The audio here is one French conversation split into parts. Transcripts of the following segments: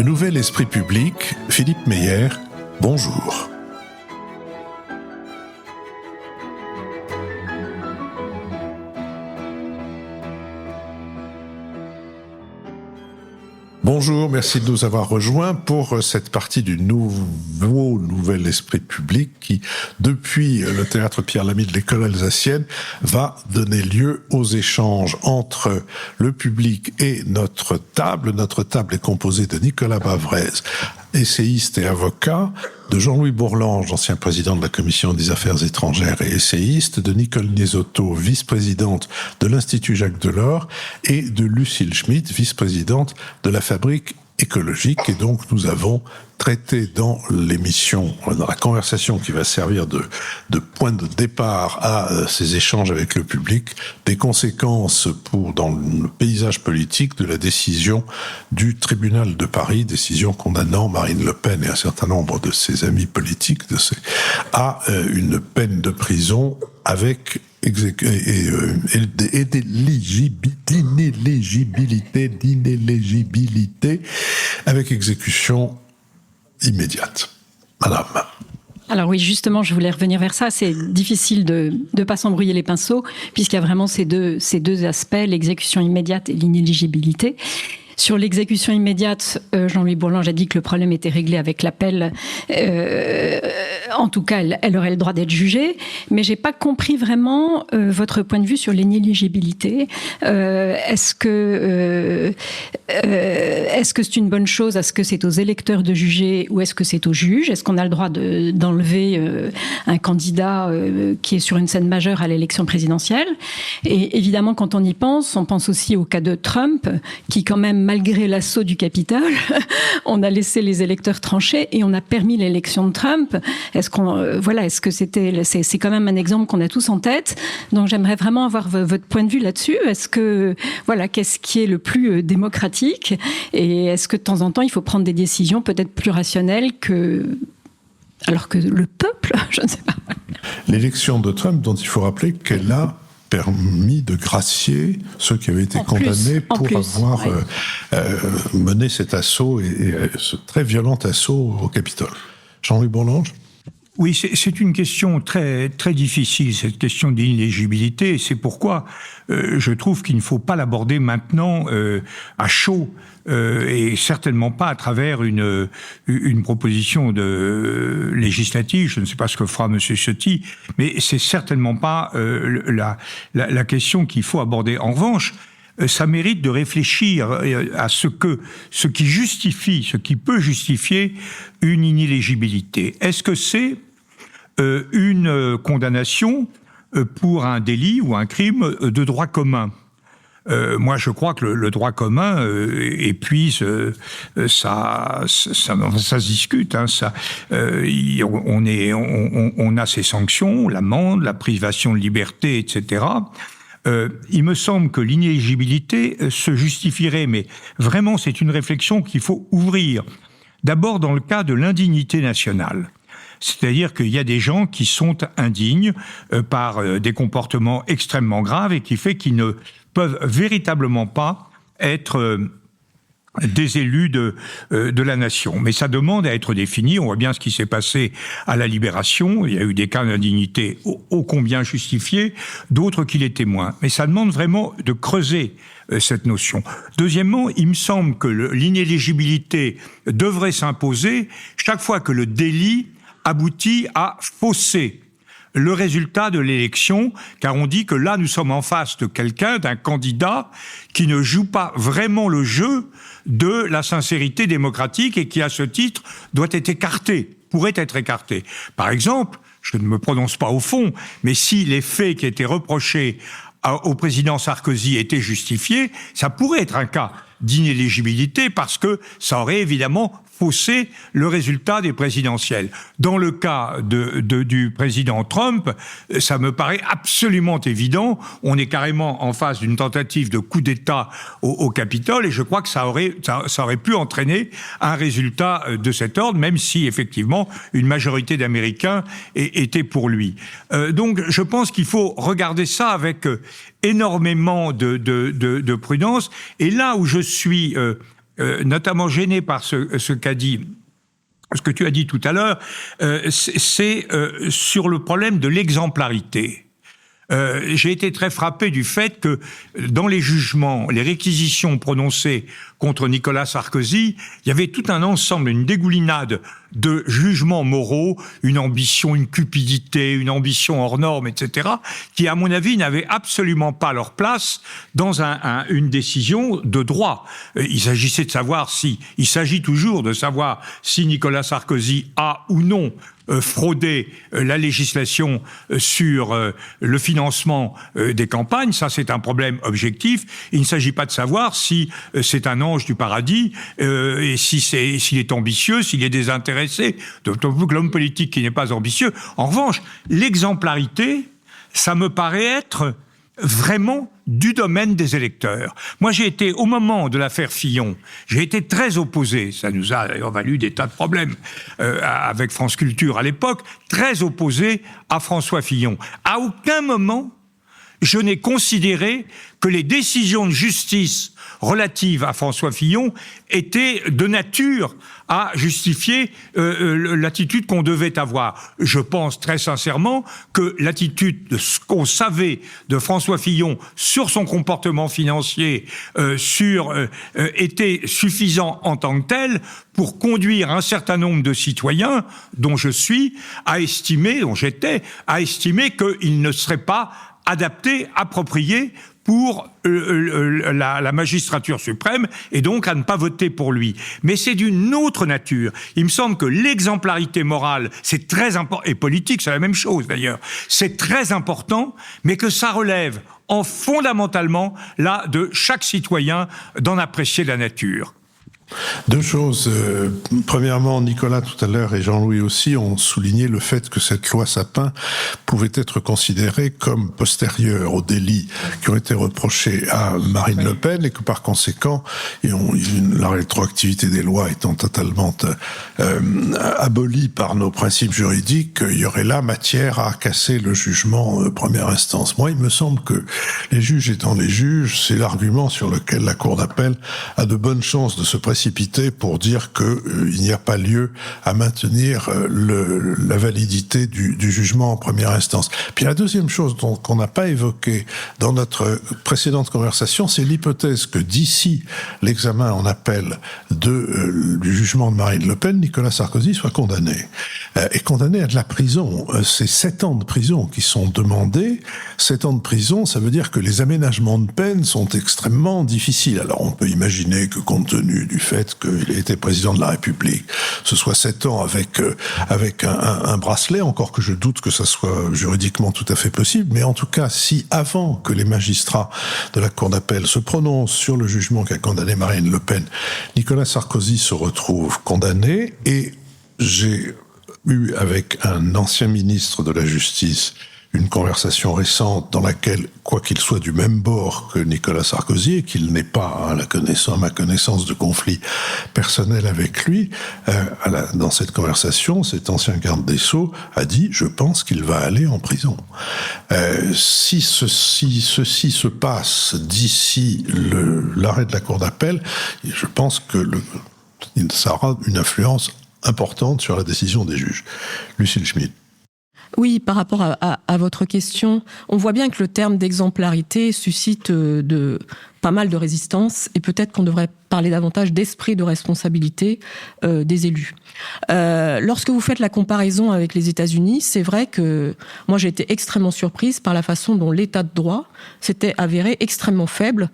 Le Nouvel Esprit Public, Philippe Meyer, bonjour. Bonjour, merci de nous avoir rejoints pour cette partie du Nouvel Esprit Public qui, depuis le théâtre Pierre Lamy de l'école alsacienne, va donner lieu aux échanges entre le public et notre table. Notre table est composée de Nicolas Bavrez, essayiste et avocat, de Jean-Louis Bourlange, ancien président de la Commission des Affaires étrangères et essayiste, de Nicole Niesotto, vice-présidente de l'Institut Jacques Delors, et de Lucille Schmitt, vice-présidente de la Fabrique écologique. Et donc nous avons traité dans l'émission, dans la conversation qui va servir de point de départ à ces échanges avec le public, des conséquences dans le paysage politique de la décision du tribunal de Paris, décision condamnant Marine Le Pen et un certain nombre de ses amis politiques à une peine de prison avec d'inéligibilité avec exécution immédiate. Madame. Alors oui, justement, je voulais revenir vers ça. C'est difficile de ne pas s'embrouiller les pinceaux, puisqu'il y a vraiment ces deux aspects, l'exécution immédiate et l'inéligibilité. Sur l'exécution immédiate, Jean-Louis Bourlange a dit que le problème était réglé avec l'appel. En tout cas, elle aurait le droit d'être jugée. Mais j'ai pas compris vraiment votre point de vue sur l'inéligibilité. Est-ce que c'est une bonne chose? Est-ce que c'est aux électeurs de juger ou est-ce que c'est aux juges? Est-ce qu'on a le droit d'enlever un candidat qui est sur une scène majeure à l'élection présidentielle? Et évidemment, quand on y pense, on pense aussi au cas de Trump, qui quand même, malgré l'assaut du Capitole, on a laissé les électeurs trancher et on a permis l'élection de Trump. C'est quand même un exemple qu'on a tous en tête. Donc j'aimerais vraiment avoir votre point de vue là-dessus. Qu'est-ce qui est le plus démocratique? Et est-ce que de temps en temps, il faut prendre des décisions peut-être plus rationnelles alors que le peuple, je ne sais pas. L'élection de Trump, dont il faut rappeler qu'elle a permis de gracier ceux qui avaient été condamnés pour avoir mené cet assaut et ce très violent assaut au Capitole. Jean-Louis Bourlange. Oui, c'est une question très très difficile, cette question d'inéligibilité. C'est pourquoi je trouve qu'il ne faut pas l'aborder maintenant à chaud et certainement pas à travers une proposition de législative. Je ne sais pas ce que fera Monsieur Ciotti, mais c'est certainement pas la question qu'il faut aborder. En revanche, ça mérite de réfléchir à ce qui peut justifier une inéligibilité. Est-ce que c'est une condamnation pour un délit ou un crime de droit commun? Moi, je crois que le droit commun épuise ça se discute. On a ces sanctions, l'amende, la privation de liberté, etc. Il me semble que l'inéligibilité se justifierait, mais vraiment c'est une réflexion qu'il faut ouvrir. D'abord dans le cas de l'indignité nationale. C'est-à-dire qu'il y a des gens qui sont indignes par des comportements extrêmement graves et qui fait qu'ils ne peuvent véritablement pas être des élus de la nation. Mais ça demande à être défini. On voit bien ce qui s'est passé à la Libération. Il y a eu des cas d'indignité ô combien justifiés, d'autres qui l'étaient moins. Mais ça demande vraiment de creuser cette notion. Deuxièmement, il me semble que l'inéligibilité devrait s'imposer chaque fois que le délit aboutit à fausser le résultat de l'élection, car on dit que là, nous sommes en face de quelqu'un, d'un candidat qui ne joue pas vraiment le jeu de la sincérité démocratique et qui, à ce titre, pourrait être écarté. Par exemple, je ne me prononce pas au fond, mais si les faits qui étaient reprochés au président Sarkozy étaient justifiés, ça pourrait être un cas d'inéligibilité parce que ça aurait évidemment faussé le résultat des présidentielles. Dans le cas du président Trump, ça me paraît absolument évident. On est carrément en face d'une tentative de coup d'État au Capitole et je crois que ça aurait pu entraîner un résultat de cet ordre, même si effectivement une majorité d'Américains était pour lui. Donc je pense qu'il faut regarder ça avec énormément de prudence. Et là où je suis notamment gêné par ce que tu as dit tout à l'heure, c'est sur le problème de l'exemplarité. J'ai été très frappé du fait que dans les jugements, les réquisitions prononcées contre Nicolas Sarkozy, il y avait tout un ensemble, une dégoulinade de jugements moraux, une ambition, une cupidité, une ambition hors norme, etc., qui, à mon avis, n'avaient absolument pas leur place dans une décision de droit. Il s'agit toujours de savoir si Nicolas Sarkozy a ou non frauder la législation sur le financement des campagnes. Ça, c'est un problème objectif. Il ne s'agit pas de savoir si c'est un ange du paradis et s'il est ambitieux, s'il est désintéressé. D'autant plus que l'homme politique qui n'est pas ambitieux. En revanche, l'exemplarité, ça me paraît être vraiment du domaine des électeurs. Moi, j'ai été, au moment de l'affaire Fillon, j'ai été très opposé, ça nous a d'ailleurs valu des tas de problèmes avec France Culture à l'époque, très opposé à François Fillon. À aucun moment, je n'ai considéré que les décisions de justice relatives à François Fillon étaient de nature à justifier l'attitude qu'on devait avoir. Je pense très sincèrement que l'attitude de ce qu'on savait de François Fillon sur son comportement financier était suffisant en tant que tel pour conduire un certain nombre de citoyens, dont j'étais, à estimer qu'il ne serait pas adapté, approprié pour la magistrature suprême et donc à ne pas voter pour lui. Mais c'est d'une autre nature. Il me semble que l'exemplarité morale, c'est très important, et politique, c'est la même chose d'ailleurs, c'est très important, mais que ça relève fondamentalement là de chaque citoyen d'en apprécier la nature. Deux choses. Premièrement, Nicolas tout à l'heure et Jean-Louis aussi ont souligné le fait que cette loi Sapin pouvait être considérée comme postérieure aux délits qui ont été reprochés à Marine Le Pen et que par conséquent, la rétroactivité des lois étant totalement abolie par nos principes juridiques, il y aurait là matière à casser le jugement première instance. Moi, il me semble que les juges étant les juges, c'est l'argument sur lequel la Cour d'appel a de bonnes chances de se précipiter pour dire qu'il n'y a pas lieu à maintenir la validité du jugement en première instance. Puis la deuxième chose qu'on n'a pas évoquée dans notre précédente conversation, c'est l'hypothèse que d'ici l'examen en appel du jugement de Marine Le Pen, Nicolas Sarkozy soit condamné. Et condamné à de la prison. C'est 7 ans de prison qui sont demandés. 7 ans de prison, ça veut dire que les aménagements de peine sont extrêmement difficiles. Alors on peut imaginer que compte tenu du fait qu'il ait été président de la République, ce soit 7 ans avec un bracelet, encore que je doute que ça soit juridiquement tout à fait possible, mais en tout cas, si avant que les magistrats de la Cour d'appel se prononcent sur le jugement qui a condamné Marine Le Pen, Nicolas Sarkozy se retrouve condamné, et j'ai eu avec un ancien ministre de la Justice une conversation récente dans laquelle, quoi qu'il soit du même bord que Nicolas Sarkozy et qu'il n'ait pas à ma connaissance de conflit personnel avec lui, dans cette conversation, cet ancien garde des Sceaux a dit « Je pense qu'il va aller en prison ». Si ceci se passe d'ici l'arrêt de la Cour d'appel, je pense que ça aura une influence importante sur la décision des juges. Lucille Schmitt. Oui, par rapport à votre question, on voit bien que le terme d'exemplarité suscite pas mal de résistance, et peut-être qu'on devrait parler davantage d'esprit de responsabilité des élus. Lorsque vous faites la comparaison avec les États-Unis, c'est vrai que moi j'ai été extrêmement surprise par la façon dont l'état de droit s'était avéré extrêmement faible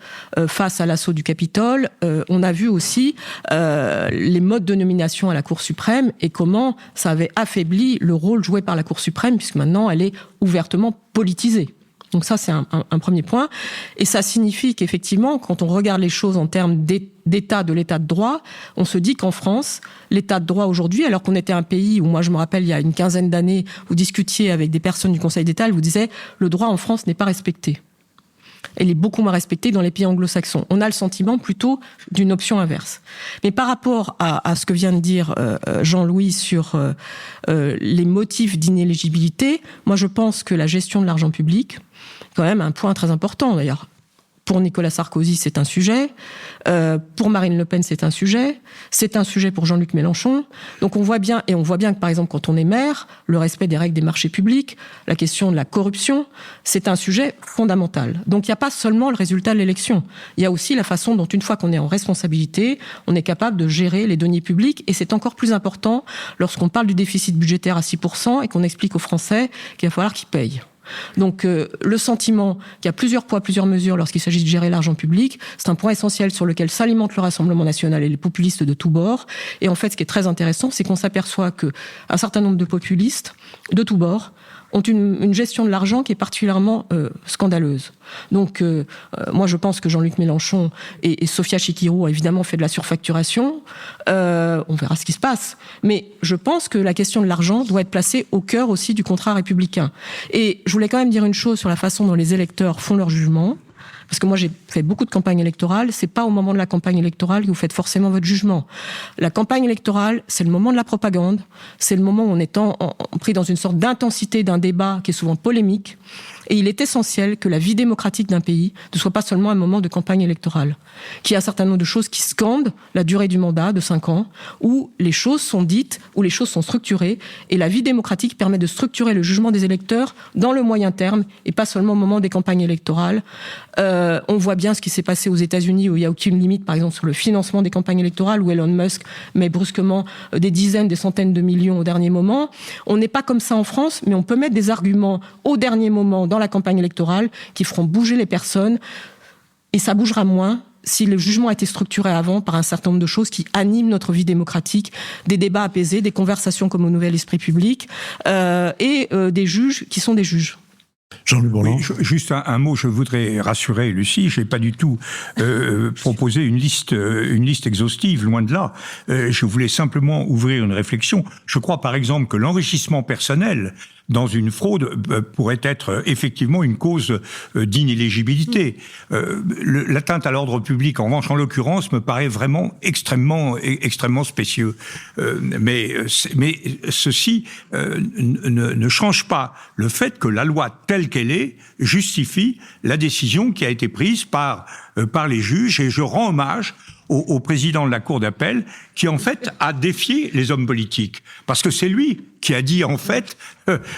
face à l'assaut du Capitole. On a vu aussi les modes de nomination à la Cour suprême et comment ça avait affaibli le rôle joué par la Cour suprême, puisque maintenant elle est ouvertement politisée. Donc ça, c'est un premier point. Et ça signifie qu'effectivement, quand on regarde les choses en termes d'état de l'état de droit, on se dit qu'en France, l'état de droit aujourd'hui, alors qu'on était un pays où, moi je me rappelle, il y a une quinzaine d'années, vous discutiez avec des personnes du Conseil d'État, elles vous disaient « le droit en France n'est pas respecté ». Elle est beaucoup moins respectée dans les pays anglo-saxons. On a le sentiment plutôt d'une option inverse. Mais par rapport à ce que vient de dire Jean-Louis sur les motifs d'inéligibilité, moi je pense que la gestion de l'argent public, quand même un point très important d'ailleurs. Pour Nicolas Sarkozy, c'est un sujet. Pour Marine Le Pen, c'est un sujet. C'est un sujet pour Jean-Luc Mélenchon. Donc on voit bien que par exemple quand on est maire, le respect des règles des marchés publics, la question de la corruption, c'est un sujet fondamental. Donc il n'y a pas seulement le résultat de l'élection. Il y a aussi la façon dont une fois qu'on est en responsabilité, on est capable de gérer les deniers publics. Et c'est encore plus important lorsqu'on parle du déficit budgétaire à 6% et qu'on explique aux Français qu'il va falloir qu'ils payent. Donc le sentiment qu'il y a plusieurs poids, plusieurs mesures lorsqu'il s'agit de gérer l'argent public, c'est un point essentiel sur lequel s'alimente le Rassemblement national et les populistes de tous bords. Et en fait, ce qui est très intéressant, c'est qu'on s'aperçoit qu'un certain nombre de populistes de tous bords ont une gestion de l'argent qui est particulièrement scandaleuse. Donc, moi, je pense que Jean-Luc Mélenchon et Sophia Chikirou ont évidemment fait de la surfacturation. On verra ce qui se passe. Mais je pense que la question de l'argent doit être placée au cœur aussi du contrat républicain. Et je voulais quand même dire une chose sur la façon dont les électeurs font leur jugement. Parce que moi, j'ai fait beaucoup de campagnes électorales. C'est pas au moment de la campagne électorale que vous faites forcément votre jugement. La campagne électorale, c'est le moment de la propagande. C'est le moment où on est pris dans une sorte d'intensité d'un débat qui est souvent polémique. Et il est essentiel que la vie démocratique d'un pays ne soit pas seulement un moment de campagne électorale. Qu'il y a un certain nombre de choses qui scandent la durée du mandat de 5 ans, où les choses sont dites, où les choses sont structurées. Et la vie démocratique permet de structurer le jugement des électeurs dans le moyen terme et pas seulement au moment des campagnes électorales. On voit bien ce qui s'est passé aux États-Unis où il n'y a aucune limite, par exemple, sur le financement des campagnes électorales, où Elon Musk met brusquement des dizaines, des centaines de millions au dernier moment. On n'est pas comme ça en France, mais on peut mettre des arguments au dernier moment dans la campagne électorale qui feront bouger les personnes. Et ça bougera moins si le jugement a été structuré avant par un certain nombre de choses qui animent notre vie démocratique, des débats apaisés, des conversations comme au Nouvel Esprit Public, et des juges qui sont des juges. Jean-Luc Bourlange. Oui, juste un mot, je voudrais rassurer Lucie, je n'ai pas du tout proposé une liste exhaustive, loin de là. Je voulais simplement ouvrir une réflexion. Je crois par exemple que l'enrichissement personnel dans une fraude pourrait être effectivement une cause d'inéligibilité. L'atteinte à l'ordre public, en revanche, en l'occurrence, me paraît vraiment extrêmement spécieux. Mais ceci ne change pas le fait que la loi telle qu'elle est justifie la décision qui a été prise par les juges, et je rends hommage au président de la Cour d'appel, qui en fait a défié les hommes politiques. Parce que c'est lui qui a dit en fait,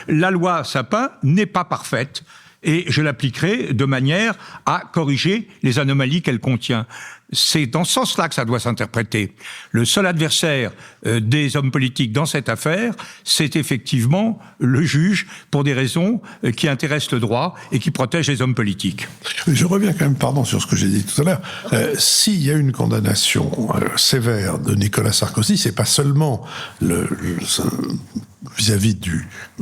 la loi Sapin n'est pas parfaite, et je l'appliquerai de manière à corriger les anomalies qu'elle contient. C'est dans ce sens-là que ça doit s'interpréter. Le seul adversaire des hommes politiques dans cette affaire, c'est effectivement le juge, pour des raisons qui intéressent le droit et qui protègent les hommes politiques. Je reviens quand même, sur ce que j'ai dit tout à l'heure. S'il y a une condamnation sévère de Nicolas Sarkozy, c'est pas seulement vis-à-vis de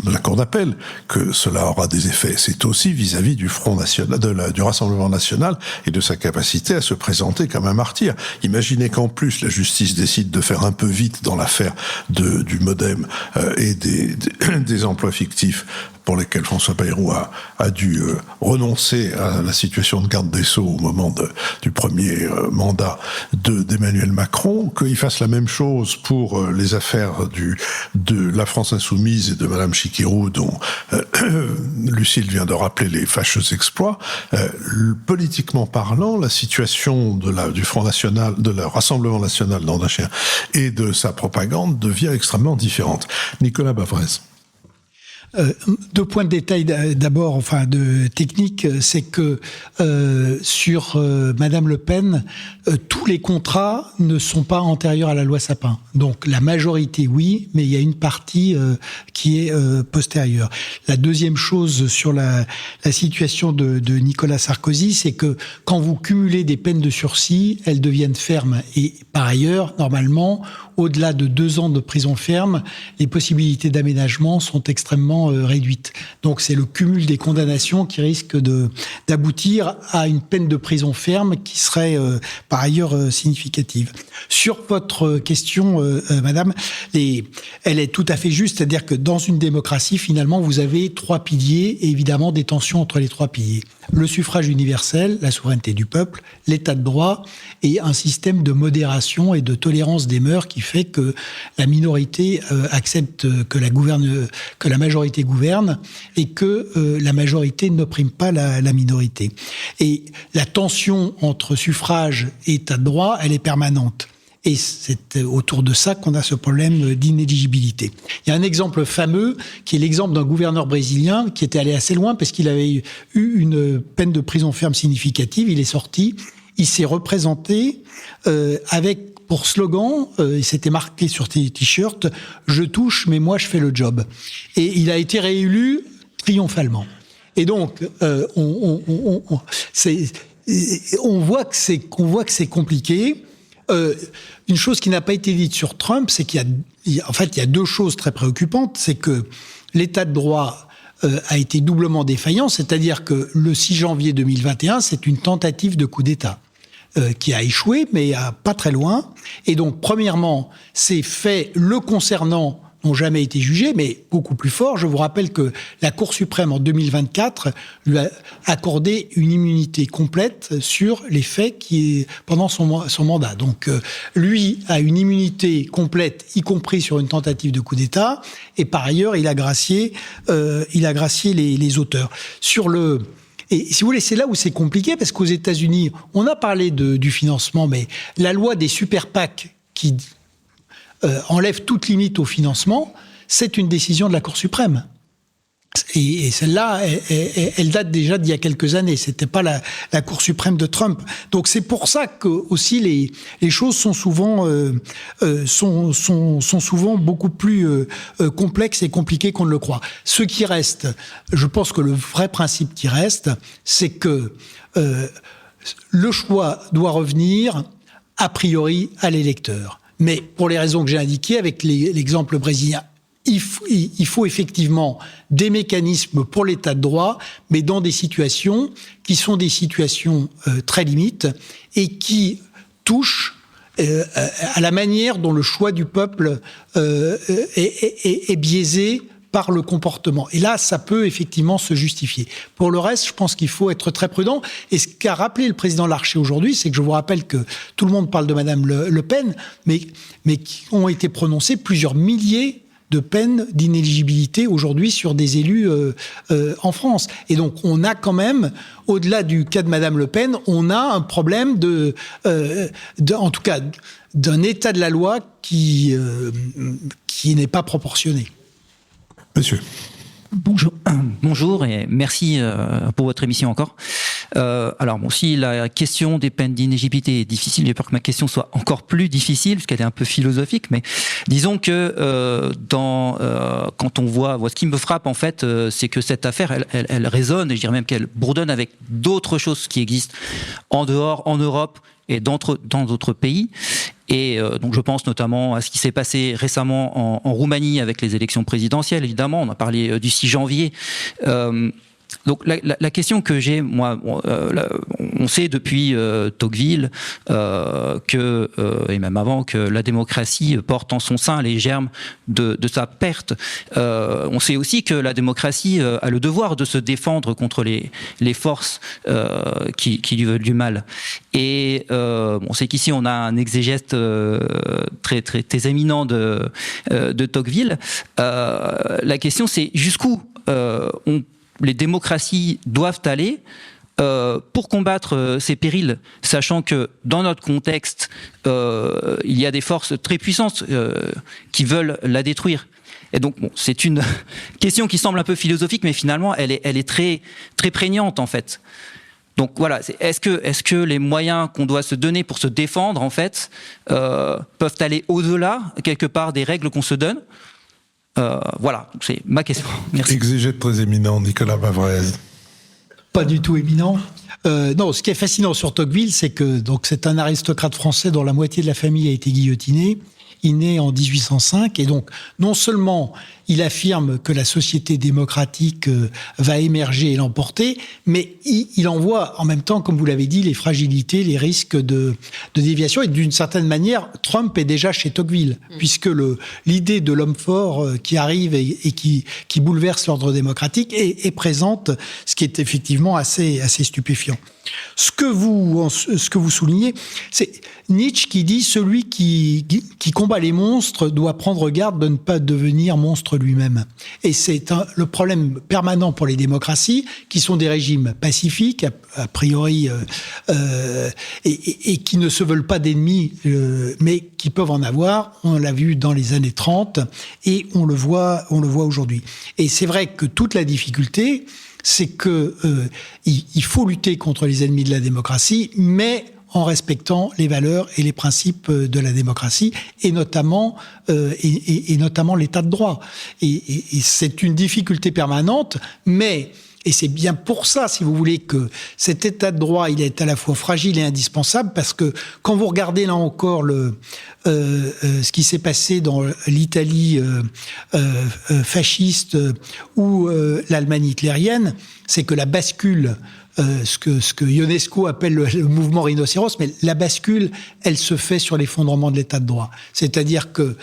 la Cour d'appel que cela aura des effets. C'est aussi vis-à-vis du Front National, du Rassemblement National et de sa capacité à se présenter comme un martyr. Imaginez qu'en plus la justice décide de faire un peu vite dans l'affaire du MoDem et des emplois fictifs pour lesquels François Bayrou a dû renoncer à la situation de garde des Sceaux au moment du premier mandat d'Emmanuel Macron, qu'il fasse la même chose pour les affaires de la France Insoumise et de Madame Chikirou, dont Lucille vient de rappeler les fâcheux exploits. Politiquement parlant, la situation du Front National, de la Rassemblement National d'Andachien et de sa propagande devient extrêmement différente. Nicolas Bavrez. 2 points de détail d'abord, de technique, c'est que sur Madame Le Pen, tous les contrats ne sont pas antérieurs à la loi Sapin. Donc la majorité, oui, mais il y a une partie qui est postérieure. La deuxième chose sur la situation de Nicolas Sarkozy, c'est que quand vous cumulez des peines de sursis, elles deviennent fermes. Et par ailleurs, normalement, au-delà de 2 ans de prison ferme, les possibilités d'aménagement sont extrêmement réduites. Donc c'est le cumul des condamnations qui risque d'aboutir à une peine de prison ferme qui serait par ailleurs significative. Sur votre question, madame, elle est tout à fait juste, c'est-à-dire que dans une démocratie, finalement, vous avez 3 piliers et évidemment des tensions entre les 3 piliers. Le suffrage universel, la souveraineté du peuple, l'état de droit et un système de modération et de tolérance des mœurs qui fait que la minorité accepte que la majorité majorité gouverne et que la majorité n'opprime pas la minorité. Et la tension entre suffrage et état de droit, elle est permanente. Et c'est autour de ça qu'on a ce problème d'inéligibilité. Il y a un exemple fameux qui est l'exemple d'un gouverneur brésilien qui était allé assez loin parce qu'il avait eu une peine de prison ferme significative. Il est sorti, il s'est représenté avec pour slogan, il s'était marqué sur tes t-shirts, « Je touche, mais moi je fais le job ». Et il a été réélu triomphalement. Et donc, on voit que c'est compliqué. Une chose qui n'a pas été dite sur Trump, c'est qu'il y a deux choses très préoccupantes. C'est que l'état de droit a été doublement défaillant, c'est-à-dire que le 6 janvier 2021, c'est une tentative de coup d'État qui a échoué, mais pas très loin. Et donc, premièrement, ces faits le concernant n'ont jamais été jugés, mais beaucoup plus fort. Je vous rappelle que la Cour suprême, en 2024, lui a accordé une immunité complète sur les faits pendant son mandat. Donc, lui a une immunité complète, y compris sur une tentative de coup d'État, et par ailleurs, il a gracié les auteurs. Et si vous voulez, c'est là où c'est compliqué, parce qu'aux États-Unis, on a parlé du financement, mais la loi des super PAC qui enlève toute limite au financement, c'est une décision de la Cour suprême. Et celle-là, elle date déjà d'il y a quelques années. C'était pas la Cour suprême de Trump. Donc c'est pour ça que aussi les choses sont souvent beaucoup plus complexes et compliquées qu'on ne le croit. Ce qui reste, je pense que le vrai principe qui reste, c'est que le choix doit revenir a priori à l'électeur. Mais pour les raisons que j'ai indiquées, avec l'exemple brésilien, il faut effectivement des mécanismes pour l'état de droit, mais dans des situations qui sont des situations très limites et qui touchent à la manière dont le choix du peuple est biaisé par le comportement. Et là, ça peut effectivement se justifier. Pour le reste, je pense qu'il faut être très prudent. Et ce qu'a rappelé le président Larcher aujourd'hui, c'est que je vous rappelle que tout le monde parle de Madame Le Pen, mais qui ont été prononcées plusieurs milliers de peines d'inéligibilité aujourd'hui sur des élus en France. Et donc, on a quand même, au-delà du cas de Madame Le Pen, on a un problème en tout cas, d'un état de la loi qui n'est pas proportionné. Monsieur. Bonjour et merci pour votre émission encore. Alors bon, si la question des peines d'inéligibilité est difficile, j'ai peur que ma question soit encore plus difficile, parce qu'elle est un peu philosophique, mais disons que quand on voit ce qui me frappe en fait, c'est que cette affaire, elle résonne, et je dirais même qu'elle bourdonne avec d'autres choses qui existent en dehors, en Europe et dans d'autres pays. Et donc je pense notamment à ce qui s'est passé récemment en Roumanie avec les élections présidentielles, évidemment. On a parlé du 6 janvier. Donc la question que j'ai, moi, on sait depuis Tocqueville et même avant, que la démocratie porte en son sein les germes de sa perte. On sait aussi que la démocratie a le devoir de se défendre contre les forces qui lui veulent du mal. Et on sait qu'ici on a un exégète très éminent de Tocqueville. La question, c'est jusqu'où les démocraties doivent aller pour combattre ces périls, sachant que dans notre contexte, il y a des forces très puissantes qui veulent la détruire. Et donc, bon, c'est une question qui semble un peu philosophique, mais finalement, elle est très prégnante en fait. Donc voilà, est-ce que les moyens qu'on doit se donner pour se défendre en fait peuvent aller au-delà quelque part des règles qu'on se donne? Voilà, c'est ma question. Merci. Exégète très éminent, Nicolas Bavrez. Pas du tout éminent. Non, ce qui est fascinant sur Tocqueville, c'est que c'est un aristocrate français dont la moitié de la famille a été guillotinée. Il naît en 1805 et donc non seulement il affirme que la société démocratique va émerger et l'emporter, mais il en voit en même temps, comme vous l'avez dit, les fragilités, les risques de déviation. Et d'une certaine manière, Trump est déjà chez Tocqueville, puisque l'idée de l'homme fort qui arrive et qui bouleverse l'ordre démocratique est présente, ce qui est effectivement assez stupéfiant. Ce que vous soulignez, c'est Nietzsche qui dit celui qui combat les monstres doit prendre garde de ne pas devenir monstre lui-même. Et c'est le problème permanent pour les démocraties, qui sont des régimes pacifiques, a priori, et qui ne se veulent pas d'ennemis, mais qui peuvent en avoir. On l'a vu dans les années 30 et on le voit aujourd'hui. Et c'est vrai que toute la difficulté, c'est que il faut lutter contre les ennemis de la démocratie, mais en respectant les valeurs et les principes de la démocratie, et notamment l'état de droit. Et c'est une difficulté permanente, mais et c'est bien pour ça, si vous voulez, que cet état de droit, il est à la fois fragile et indispensable, parce que quand vous regardez là encore ce qui s'est passé dans l'Italie fasciste ou l'Allemagne hitlérienne, c'est que la bascule, ce que Ionesco appelle le mouvement rhinocéros, mais la bascule, elle se fait sur l'effondrement de l'état de droit. C'est-à-dire que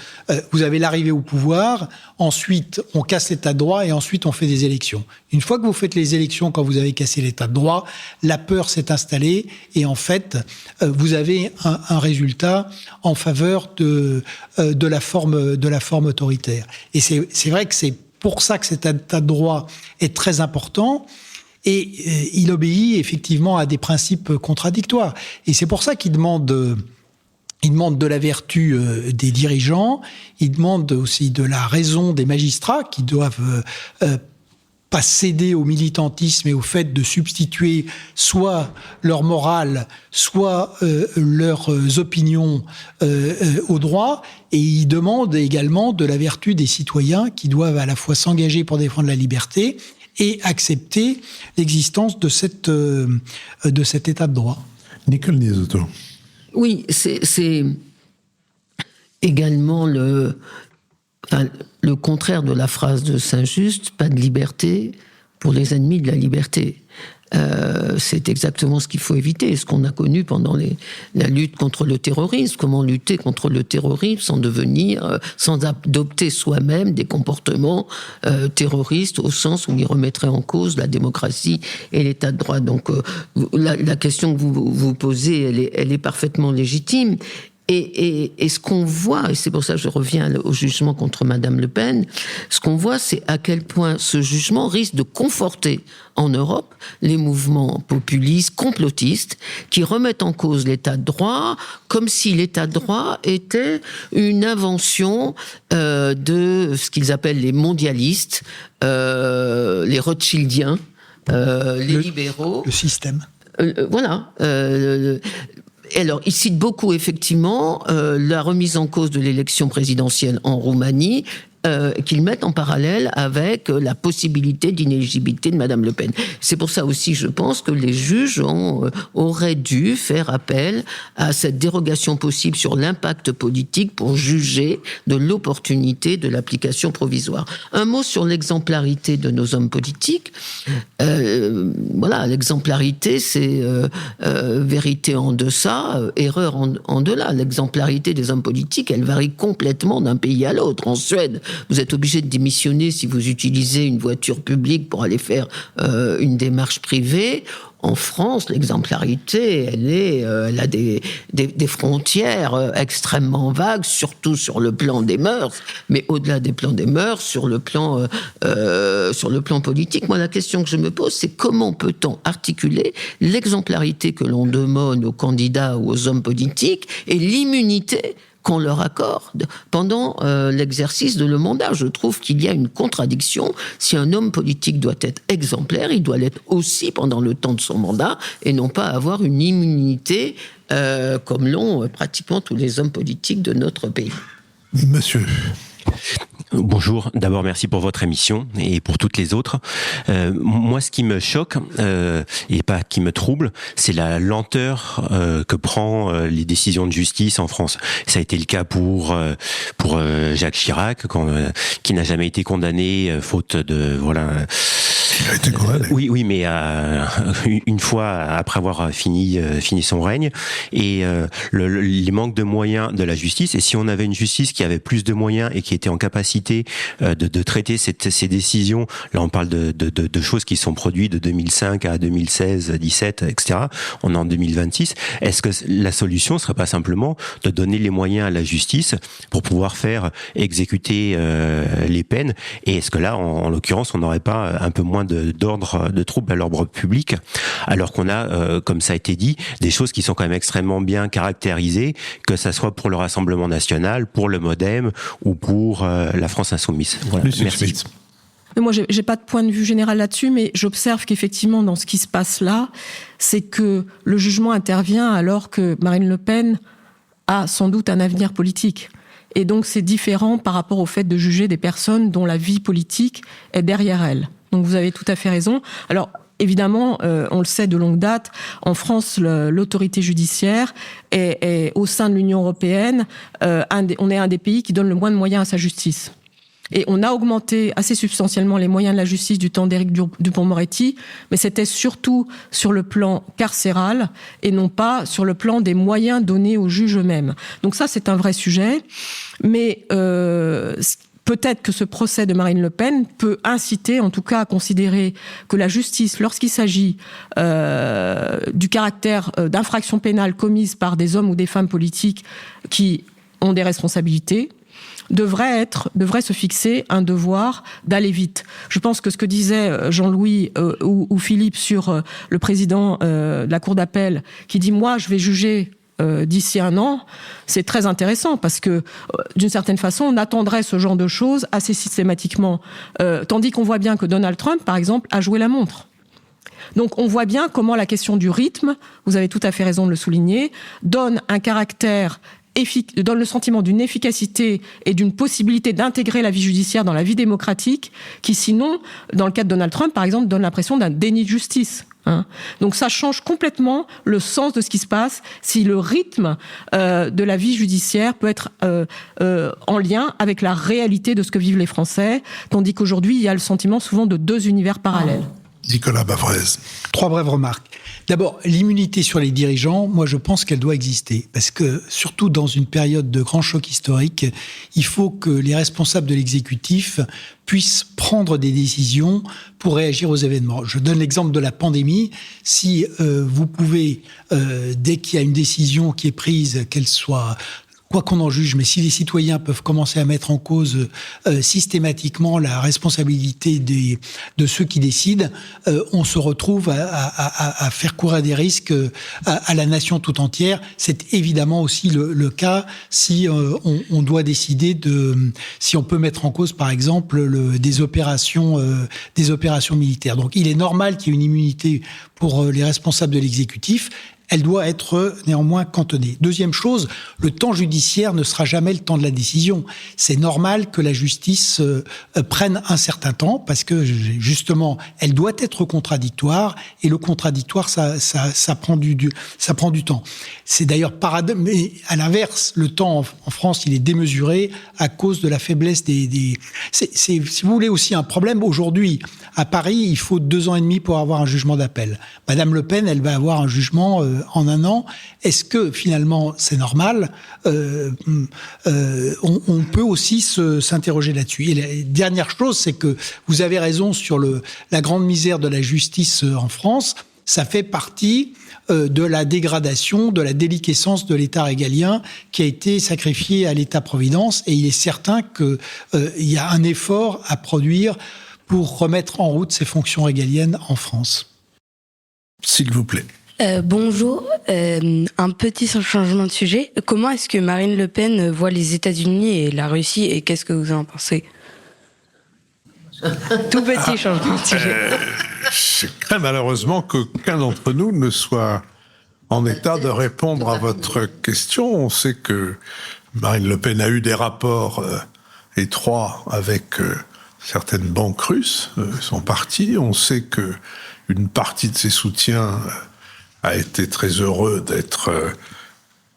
vous avez l'arrivée au pouvoir, ensuite on casse l'état de droit et ensuite on fait des élections. Une fois que vous faites les élections, quand vous avez cassé l'état de droit, la peur s'est installée et en fait vous avez un résultat en faveur de la forme autoritaire. Et c'est vrai que c'est pour ça que cet état de droit est très important. Et il obéit effectivement à des principes contradictoires. Et c'est pour ça qu'il demande de la vertu des dirigeants, il demande aussi de la raison des magistrats qui doivent pas céder au militantisme et au fait de substituer soit leur morale, soit leurs opinions au droit. Et il demande également de la vertu des citoyens qui doivent à la fois s'engager pour défendre la liberté et accepter l'existence de cet état de droit. Nicole Niesotto. Oui, c'est également le contraire de la phrase de Saint-Just, pas de liberté pour les ennemis de la liberté. C'est exactement ce qu'il faut éviter, ce qu'on a connu pendant la lutte contre le terrorisme. Comment lutter contre le terrorisme sans adopter soi-même des comportements terroristes, au sens où il remettrait en cause la démocratie et l'état de droit. Donc la question que vous posez, elle est parfaitement légitime. Et ce qu'on voit, et c'est pour ça que je reviens au jugement contre Madame Le Pen, ce qu'on voit, c'est à quel point ce jugement risque de conforter en Europe les mouvements populistes, complotistes, qui remettent en cause l'état de droit, comme si l'état de droit était une invention de ce qu'ils appellent les mondialistes, les Rothschildiens, les libéraux. Le système. Voilà. Alors, il cite beaucoup, effectivement, la remise en cause de l'élection présidentielle en Roumanie, qu'ils mettent en parallèle avec la possibilité d'inéligibilité de Madame Le Pen. C'est pour ça aussi, je pense, que les juges auraient dû faire appel à cette dérogation possible sur l'impact politique pour juger de l'opportunité de l'application provisoire. Un mot sur l'exemplarité de nos hommes politiques. Voilà, l'exemplarité, c'est vérité en deçà, erreur en delà. L'exemplarité des hommes politiques, elle varie complètement d'un pays à l'autre. En Suède, vous êtes obligé de démissionner si vous utilisez une voiture publique pour aller faire une démarche privée. En France, l'exemplarité, elle a des frontières extrêmement vagues, surtout sur le plan des mœurs, mais au-delà des plans des mœurs, sur le plan politique. Moi, la question que je me pose, c'est comment peut-on articuler l'exemplarité que l'on demande aux candidats ou aux hommes politiques et l'immunité qu'on leur accorde pendant l'exercice de le mandat. Je trouve qu'il y a une contradiction. Si un homme politique doit être exemplaire, il doit l'être aussi pendant le temps de son mandat et non pas avoir une immunité comme l'ont pratiquement tous les hommes politiques de notre pays. Monsieur. Bonjour, d'abord merci pour votre émission et pour toutes les autres. Moi, ce qui me choque et pas qui me trouble, c'est la lenteur que prend les décisions de justice en France. Ça a été le cas pour Jacques Chirac, qui n'a jamais été condamné faute de Il a été condamné. Oui, mais une fois après avoir fini son règne, et les manques de moyens de la justice. Et si on avait une justice qui avait plus de moyens et qui était en capacité de traiter ces décisions, là on parle de choses qui sont produites de 2005 à 2016, 17, etc. On est en 2026. Est-ce que la solution serait pas simplement de donner les moyens à la justice pour pouvoir faire exécuter les peines? Et est-ce que là, en l'occurrence, on n'aurait pas un peu moins de troubles à l'ordre public, alors qu'on a, comme ça a été dit, des choses qui sont quand même extrêmement bien caractérisées, que ça soit pour le Rassemblement national, pour le MoDem ou pour la France insoumise. Voilà. Merci. Mais moi, j'ai pas de point de vue général là-dessus, mais j'observe qu'effectivement, dans ce qui se passe là, c'est que le jugement intervient alors que Marine Le Pen a sans doute un avenir politique. Et donc, c'est différent par rapport au fait de juger des personnes dont la vie politique est derrière elles. Donc, vous avez tout à fait raison. Alors, évidemment, on le sait de longue date, en France, l'autorité judiciaire est au sein de l'Union européenne, on est un des pays qui donne le moins de moyens à sa justice. Et on a augmenté assez substantiellement les moyens de la justice du temps d'Éric Dupond-Moretti, mais c'était surtout sur le plan carcéral et non pas sur le plan des moyens donnés aux juges eux-mêmes. Donc ça, c'est un vrai sujet. Mais peut-être que ce procès de Marine Le Pen peut inciter, en tout cas, à considérer que la justice, lorsqu'il s'agit du caractère d'infractions pénales commises par des hommes ou des femmes politiques qui ont des responsabilités, devrait se fixer un devoir d'aller vite. Je pense que ce que disait Jean-Louis ou Philippe sur le président de la Cour d'appel qui dit « moi, je vais juger d'ici 1 an », c'est très intéressant parce que, d'une certaine façon, on attendrait ce genre de choses assez systématiquement. Tandis qu'on voit bien que Donald Trump, par exemple, a joué la montre. Donc on voit bien comment la question du rythme, vous avez tout à fait raison de le souligner, donne un caractère donne le sentiment d'une efficacité et d'une possibilité d'intégrer la vie judiciaire dans la vie démocratique, qui sinon, dans le cas de Donald Trump, par exemple, donne l'impression d'un déni de justice. Donc ça change complètement le sens de ce qui se passe si le rythme de la vie judiciaire peut être en lien avec la réalité de ce que vivent les Français, tandis qu'aujourd'hui, il y a le sentiment souvent de 2 univers parallèles. Nicolas Bavrez. 3 brèves remarques. D'abord, l'immunité sur les dirigeants, moi je pense qu'elle doit exister. Parce que, surtout dans une période de grand choc historique, il faut que les responsables de l'exécutif puissent prendre des décisions pour réagir aux événements. Je donne l'exemple de la pandémie. Si vous pouvez, dès qu'il y a une décision qui est prise, qu'elle soit... quoi qu'on en juge, mais si les citoyens peuvent commencer à mettre en cause systématiquement la responsabilité de ceux qui décident, on se retrouve à faire courir des risques à la nation tout entière. C'est évidemment aussi le cas si on doit décider si on peut mettre en cause, par exemple, des opérations militaires. Donc, il est normal qu'il y ait une immunité pour les responsables de l'exécutif. Elle doit être néanmoins cantonnée. Deuxième chose, le temps judiciaire ne sera jamais le temps de la décision. C'est normal que la justice prenne un certain temps parce que justement, elle doit être contradictoire et le contradictoire, ça prend du temps. C'est d'ailleurs paradoxal, mais à l'inverse, le temps en France, il est démesuré à cause de la faiblesse c'est, si vous voulez, aussi un problème. Aujourd'hui, à Paris, il faut 2 ans et demi pour avoir un jugement d'appel. Madame Le Pen, elle va avoir un jugement en 1 an. Est-ce que finalement c'est normal? On peut aussi s'interroger là-dessus. Et la dernière chose, c'est que vous avez raison sur la grande misère de la justice en France. Ça fait partie de la dégradation, de la déliquescence de l'État régalien qui a été sacrifié à l'État-providence. Et il est certain qu'il y a un effort à produire pour remettre en route ces fonctions régaliennes en France. S'il vous plaît. Bonjour, un petit changement de sujet. Comment est-ce que Marine Le Pen voit les États-Unis et la Russie et qu'est-ce que vous en pensez? Tout petit changement de sujet. Je crains malheureusement qu'aucun d'entre nous ne soit en état de répondre à votre question. On sait que Marine Le Pen a eu des rapports étroits avec certaines banques russes, son parti. On sait que une partie de ses soutiens a été très heureux d'être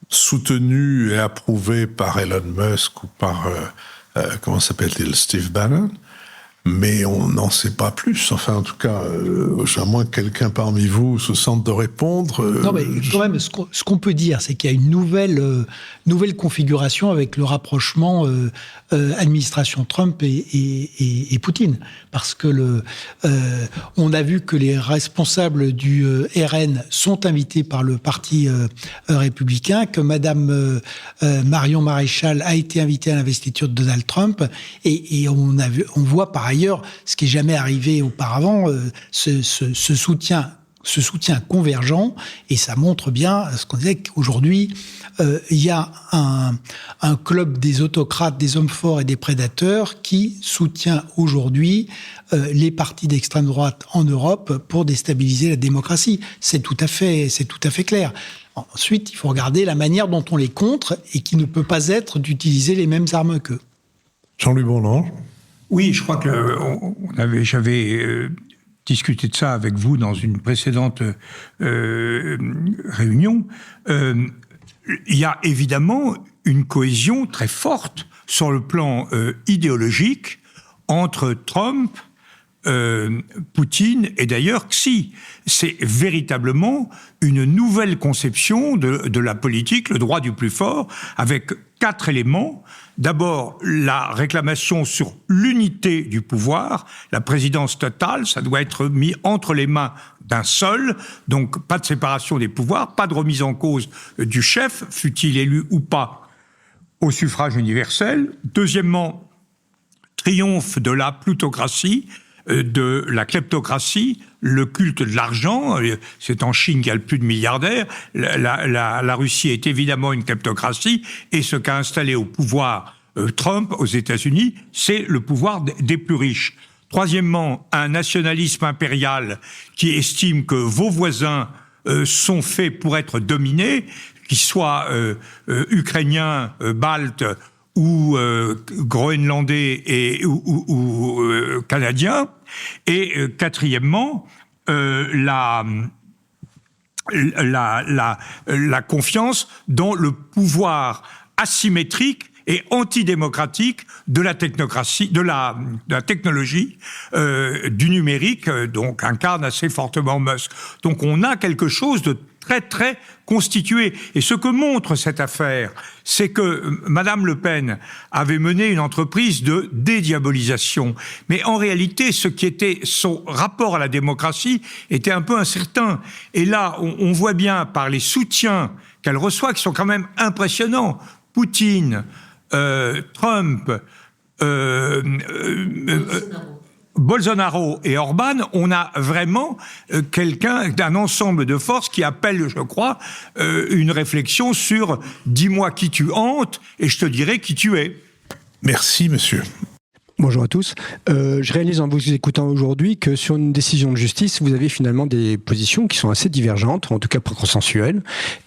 soutenu et approuvé par Elon Musk ou par, comment s'appelle-t-il, Steve Bannon. mais on n'en sait pas plus. Enfin, en tout cas, à moins que quelqu'un parmi vous se sente de répondre. Non, mais quand même, ce qu'on peut dire, c'est qu'il y a une nouvelle configuration avec le rapprochement administration Trump et Poutine. Parce que on a vu que les responsables du RN sont invités par le parti républicain, que Madame Marion Maréchal a été invitée à l'investiture de Donald Trump, et on voit par ailleurs, ce qui n'est jamais arrivé auparavant, ce soutien convergent, et ça montre bien ce qu'on disait qu'aujourd'hui, il y a un club des autocrates, des hommes forts et des prédateurs qui soutient aujourd'hui les partis d'extrême droite en Europe pour déstabiliser la démocratie. C'est tout à fait clair. Ensuite, il faut regarder la manière dont on les contre et qui ne peut pas être d'utiliser les mêmes armes qu'eux. Jean-Louis Bourlange. Oui, je crois que j'avais discuté de ça avec vous dans une précédente réunion. Il y a évidemment une cohésion très forte sur le plan idéologique entre Trump, Poutine et d'ailleurs Xi. C'est véritablement une nouvelle conception de la politique, le droit du plus fort, avec 4 éléments. D'abord, la réclamation sur l'unité du pouvoir, la présidence totale, ça doit être mis entre les mains d'un seul, donc pas de séparation des pouvoirs, pas de remise en cause du chef, fût-il élu ou pas, au suffrage universel. Deuxièmement, triomphe de la plutocratie, de la kleptocratie, le culte de l'argent. C'est en Chine qu'il y a le plus de milliardaires. La Russie est évidemment une kleptocratie, et ce qu'a installé au pouvoir Trump aux États-Unis, c'est le pouvoir des plus riches. Troisièmement, un nationalisme impérial qui estime que vos voisins sont faits pour être dominés, qu'ils soient ukrainiens, baltes ou groenlandais ou canadiens. Et quatrièmement, la confiance dans le pouvoir asymétrique et antidémocratique de la technocratie, de la technologie, du numérique, donc incarne assez fortement Musk. Donc on a quelque chose de très très constitué. Et ce que montre cette affaire, c'est que Madame Le Pen avait mené une entreprise de dédiabolisation. Mais en réalité, ce qui était son rapport à la démocratie était un peu incertain. Et là, on voit bien par les soutiens qu'elle reçoit, qui sont quand même impressionnants. Poutine, Trump, Bolsonaro et Orban, on a vraiment quelqu'un d'un ensemble de forces qui appelle, je crois, une réflexion sur « dis-moi qui tu hantes et je te dirai qui tu es ». Merci, monsieur. Bonjour à tous. Je réalise en vous écoutant aujourd'hui que sur une décision de justice, vous avez finalement des positions qui sont assez divergentes, en tout cas pas consensuelles.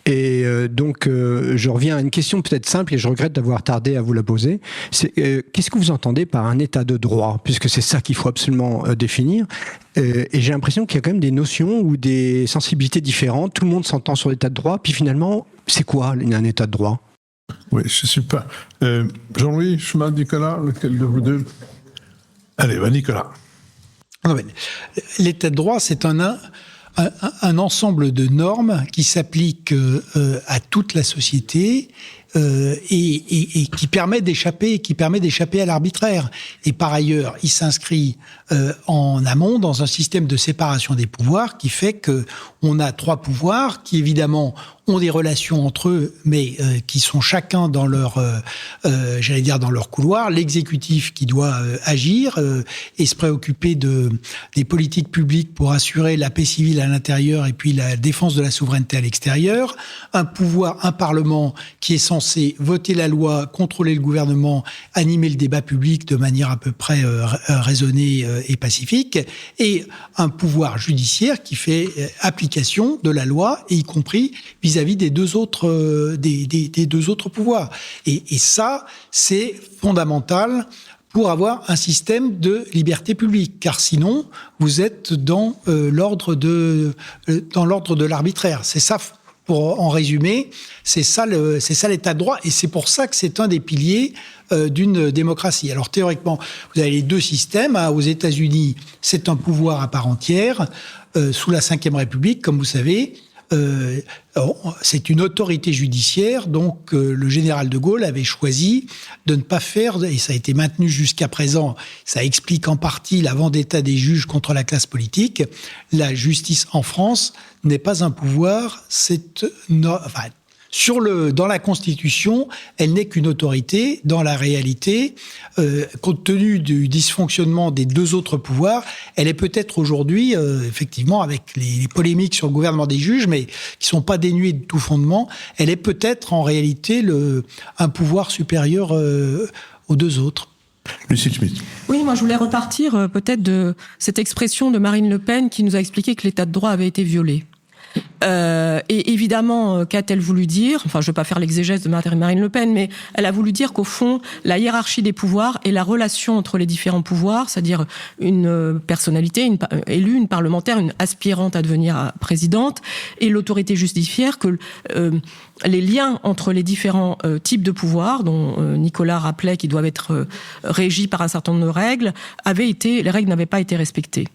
Et donc, je reviens à une question peut-être simple et je regrette d'avoir tardé à vous la poser. C'est qu'est-ce que vous entendez par un état de droit, puisque c'est ça qu'il faut absolument définir. Et j'ai l'impression qu'il y a quand même des notions ou des sensibilités différentes. Tout le monde s'entend sur l'état de droit, puis finalement, c'est quoi un état de droit ? Oui, je ne suis pas... Jean-Louis, Chemin, Nicolas, lequel de vous deux ? Allez, Nicolas. Non, mais l'état de droit, c'est un ensemble de normes qui s'appliquent à toute la société et qui permet d'échapper à l'arbitraire. Et par ailleurs, il s'inscrit en amont dans un système de séparation des pouvoirs qui fait que on a 3 pouvoirs qui évidemment ont des relations entre eux, mais qui sont chacun dans leur, dans leur couloir. L'exécutif qui doit agir et se préoccuper des politiques publiques pour assurer la paix civile à l'intérieur et puis la défense de la souveraineté à l'extérieur. Un parlement qui est censé voter la loi, contrôler le gouvernement, animer le débat public de manière à peu près raisonnée et pacifique, et un pouvoir judiciaire qui fait application de la loi, et y compris vis-à-vis des deux autres pouvoirs. Et ça, c'est fondamental pour avoir un système de liberté publique, car sinon, vous êtes dans l'ordre de l'arbitraire. C'est ça pour en résumer, c'est ça l'état de droit, et c'est pour ça que c'est un des piliers d'une démocratie. Alors théoriquement, vous avez les deux systèmes. Aux États-Unis, c'est un pouvoir à part entière. Sous la Ve République, comme vous savez, c'est une autorité judiciaire. Donc le général de Gaulle avait choisi de ne pas faire, et ça a été maintenu jusqu'à présent, ça explique en partie la vendetta des juges contre la classe politique. La justice en France n'est pas un pouvoir, dans la Constitution, elle n'est qu'une autorité. Dans la réalité, compte tenu du dysfonctionnement des deux autres pouvoirs, elle est peut-être aujourd'hui, effectivement, avec les polémiques sur le gouvernement des juges, mais qui sont pas dénuées de tout fondement, elle est peut-être en réalité un pouvoir supérieur aux deux autres. Lucie Schmitt. Oui, moi je voulais repartir peut-être de cette expression de Marine Le Pen qui nous a expliqué que l'état de droit avait été violé. Et évidemment, qu'a-t-elle voulu dire ? Enfin, je ne vais pas faire l'exégèse de Marine Le Pen, mais elle a voulu dire qu'au fond, la hiérarchie des pouvoirs et la relation entre les différents pouvoirs, c'est-à-dire une personnalité, élue, une parlementaire, une aspirante à devenir présidente, et l'autorité judiciaire, que les liens entre les différents types de pouvoirs, dont Nicolas rappelait qu'ils doivent être régis par un certain nombre de règles, les règles n'avaient pas été respectées.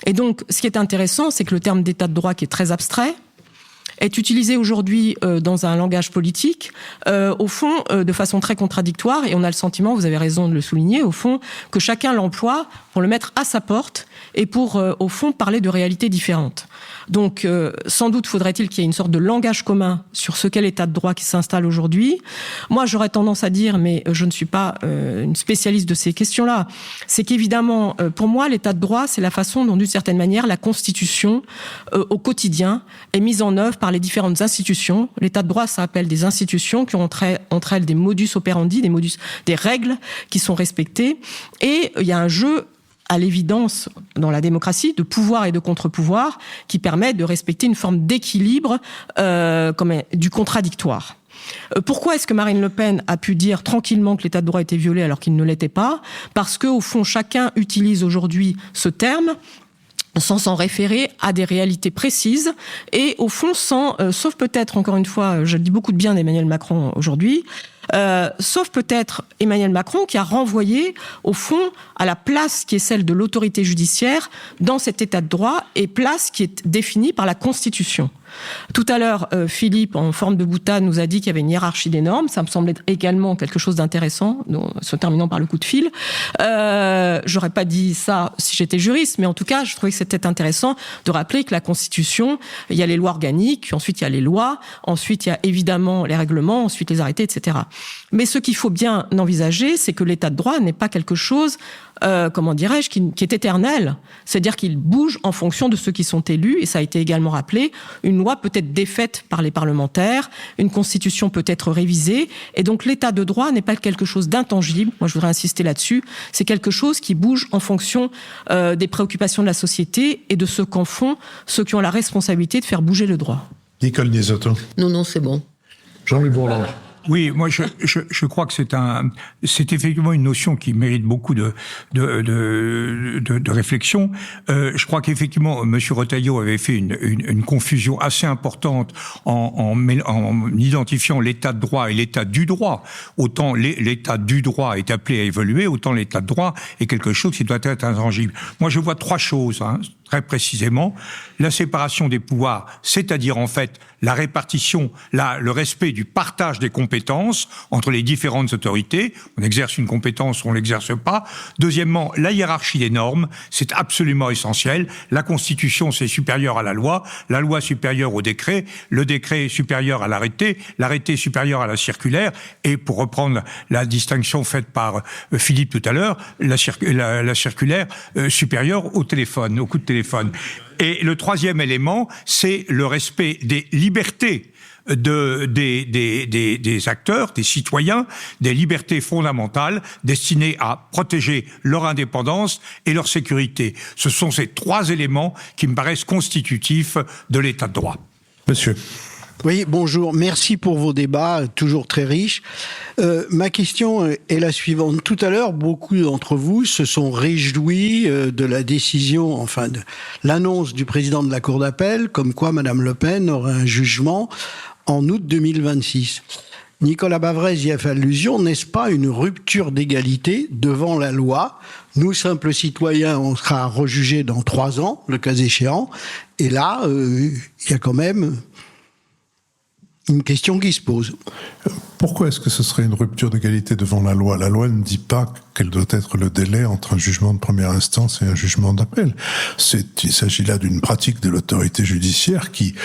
Et donc, ce qui est intéressant, c'est que le terme d'état de droit, qui est très abstrait, est utilisé aujourd'hui dans un langage politique, au fond, de façon très contradictoire, et on a le sentiment, vous avez raison de le souligner, au fond, que chacun l'emploie pour le mettre à sa porte et pour, au fond, parler de réalités différentes. Donc, sans doute faudrait-il qu'il y ait une sorte de langage commun sur ce qu'est l'état de droit qui s'installe aujourd'hui. Moi, j'aurais tendance à dire, mais je ne suis pas une spécialiste de ces questions-là, c'est qu'évidemment, pour moi, l'état de droit, c'est la façon dont, d'une certaine manière, la Constitution, au quotidien, est mise en œuvre par les différentes institutions. L'état de droit, ça appelle des institutions qui ont entre elles des modus operandi, des règles qui sont respectées. Et il y a un jeu, à l'évidence, dans la démocratie, de pouvoir et de contre-pouvoir, qui permet de respecter une forme d'équilibre du contradictoire. Pourquoi est-ce que Marine Le Pen a pu dire tranquillement que l'état de droit était violé alors qu'il ne l'était pas ? Parce qu'au fond, chacun utilise aujourd'hui ce terme sans s'en référer à des réalités précises et au fond sauf peut-être, encore une fois, je dis beaucoup de bien d'Emmanuel Macron aujourd'hui, sauf peut-être Emmanuel Macron qui a renvoyé au fond à la place qui est celle de l'autorité judiciaire dans cet état de droit et place qui est définie par la Constitution. Tout à l'heure, Philippe, en forme de boutade, nous a dit qu'il y avait une hiérarchie des normes. Ça me semble être également quelque chose d'intéressant, se terminant par le coup de fil. J'aurais pas dit ça si j'étais juriste, mais en tout cas, je trouvais que c'était intéressant de rappeler que la Constitution, il y a les lois organiques, ensuite il y a les lois, ensuite il y a évidemment les règlements, ensuite les arrêtés, etc. Mais ce qu'il faut bien envisager, c'est que l'état de droit n'est pas quelque chose qui est éternel. C'est-à-dire qu'il bouge en fonction de ceux qui sont élus, et ça a été également rappelé. Une loi peut être défaite par les parlementaires, une constitution peut être révisée, et donc l'état de droit n'est pas quelque chose d'intangible. Moi, je voudrais insister là-dessus. C'est quelque chose qui bouge en fonction des préoccupations de la société et de ce qu'en font ceux qui ont la responsabilité de faire bouger le droit. Nicole Niezotto. Non, c'est bon. Jean-Louis Bourlange. Oui, moi je crois que c'est effectivement une notion qui mérite beaucoup de réflexion. Je crois qu'effectivement Monsieur Retailleau avait fait une confusion assez importante en identifiant l'état de droit et l'état du droit. Autant l'état du droit est appelé à évoluer, autant l'état de droit est quelque chose qui doit être intangible. Moi je vois trois choses, très précisément. La séparation des pouvoirs, c'est-à-dire en fait la répartition, le respect du partage des compétences entre les différentes autorités. On exerce une compétence ou on l'exerce pas. Deuxièmement, la hiérarchie des normes, c'est absolument essentiel. La Constitution, c'est supérieur à la loi supérieure au décret, le décret supérieur à l'arrêté supérieur à la circulaire, et pour reprendre la distinction faite par Philippe tout à l'heure, la circulaire supérieure au téléphone, au coup de téléphone. Et le troisième élément, c'est le respect des libertés des acteurs, des citoyens, des libertés fondamentales destinées à protéger leur indépendance et leur sécurité. Ce sont ces trois éléments qui me paraissent constitutifs de l'état de droit. Monsieur. Oui, bonjour. Merci pour vos débats, toujours très riches. Ma question est la suivante. Tout à l'heure, beaucoup d'entre vous se sont réjouis de la décision, enfin de l'annonce du président de la Cour d'appel, comme quoi Madame Le Pen aurait un jugement en août 2026. Nicolas Bavrez y a fait allusion. N'est-ce pas une rupture d'égalité devant la loi ? Nous, simples citoyens, on sera rejugés dans 3 ans, le cas échéant. Et là, il y a quand même une question qui se pose. Pourquoi est-ce que ce serait une rupture d'égalité devant la loi ? La loi ne dit pas quel doit être le délai entre un jugement de première instance et un jugement d'appel. Il s'agit là d'une pratique de l'autorité judiciaire qui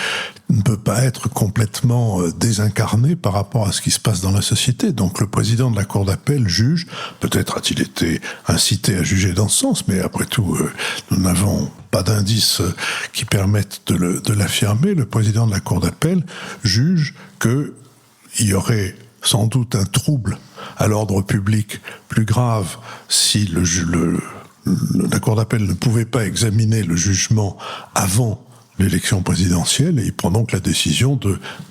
ne peut pas être complètement désincarnée par rapport à ce qui se passe dans la société. Donc le président de la Cour d'appel juge, peut-être a-t-il été incité à juger dans ce sens, mais après tout, nous n'avons pas d'indices qui permettent de l'affirmer. Le président de la Cour d'appel juge qu'il y aurait sans doute un trouble à l'ordre public plus grave si la Cour d'appel ne pouvait pas examiner le jugement avant l'élection présidentielle, et il prend donc la décision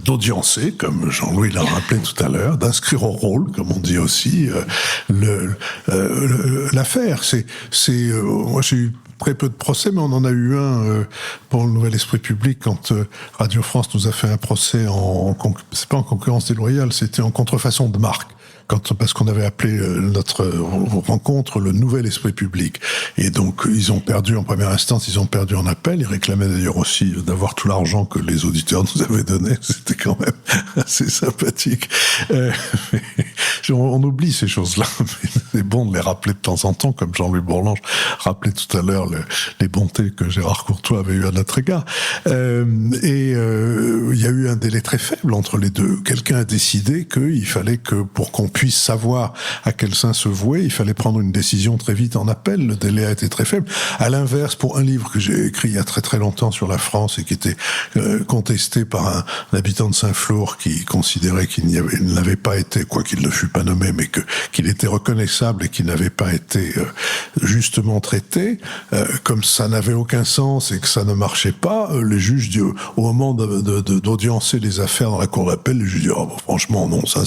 d'audiencer, comme Jean-Louis l'a rappelé tout à l'heure, d'inscrire au rôle, comme on dit aussi, l'affaire. Moi j'ai eu très peu de procès, mais on en a eu un pour le Nouvel Esprit Public quand Radio France nous a fait un procès c'est pas en concurrence déloyale, c'était en contrefaçon de marque. Parce qu'on avait appelé notre rencontre le Nouvel Esprit Public. Et donc, ils ont perdu en première instance, ils ont perdu en appel. Ils réclamaient d'ailleurs aussi d'avoir tout l'argent que les auditeurs nous avaient donné. C'était quand même assez sympathique. On oublie ces choses-là. Mais c'est bon de les rappeler de temps en temps, comme Jean-Louis Bourlange rappelait tout à l'heure les bontés que Gérard Courtois avait eues à notre égard. Il y a eu un délai très faible entre les deux. Quelqu'un a décidé qu'il fallait que, pour qu'on puisse savoir à quel sein se vouer, il fallait prendre une décision très vite en appel. Le délai a été très faible. À l'inverse, pour un livre que j'ai écrit il y a très très longtemps sur la France et qui était contesté par un habitant de Saint-Flour qui considérait qu'il n'avait pas été, quoi qu'il ne fût pas nommé, mais qu'il était reconnaissable et qu'il n'avait pas été justement traité, comme ça n'avait aucun sens et que ça ne marchait pas, les juges, au moment d'audiencer les affaires dans la cour d'appel, les juges disent oh, franchement non, ça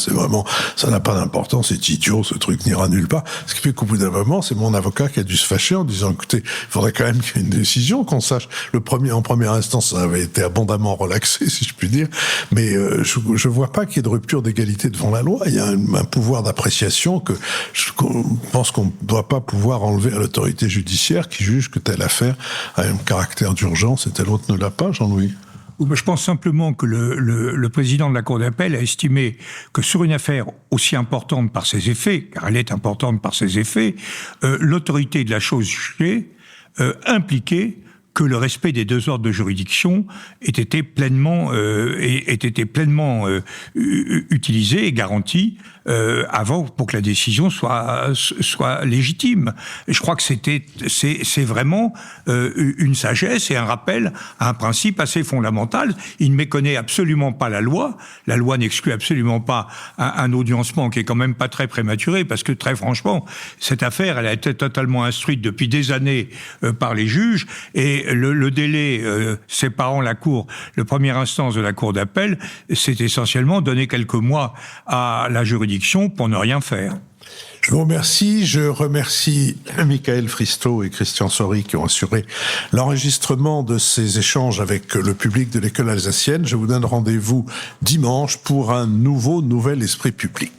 n'a pas d'importance, c'est idiot, ce truc n'ira nulle part. Ce qui fait qu'au bout d'un moment, c'est mon avocat qui a dû se fâcher en disant écoutez, il faudrait quand même qu'il y ait une décision, qu'on sache. En première instance, ça avait été abondamment relaxé, si je puis dire, mais je vois pas qu'il y ait de rupture d'égalité devant la loi. Il y a un pouvoir d'appréciation que je pense qu'on ne doit pas pouvoir enlever à l'autorité judiciaire qui juge que telle affaire a un caractère d'urgence et telle autre ne l'a pas, Jean-Louis. Je pense simplement que le président de la Cour d'appel a estimé que sur une affaire aussi importante par ses effets, car elle est importante par ses effets, l'autorité de la chose jugée impliquait que le respect des 2 ordres de juridiction ait été pleinement utilisé et garanti avant pour que la décision soit légitime. Et je crois que c'est vraiment une sagesse et un rappel à un principe assez fondamental. Il ne méconnaît absolument pas la loi. La loi n'exclut absolument pas un audiencement qui est quand même pas très prématuré, parce que très franchement, cette affaire, elle a été totalement instruite depuis des années par les juges, et le délai séparant la cour, le première instance de la cour d'appel, c'est essentiellement donner quelques mois à la juridiction pour ne rien faire. Je vous remercie. Je remercie Michael Fristo et Christian Sory qui ont assuré l'enregistrement de ces échanges avec le public de l'école alsacienne. Je vous donne rendez-vous dimanche pour un Nouvel Esprit Public.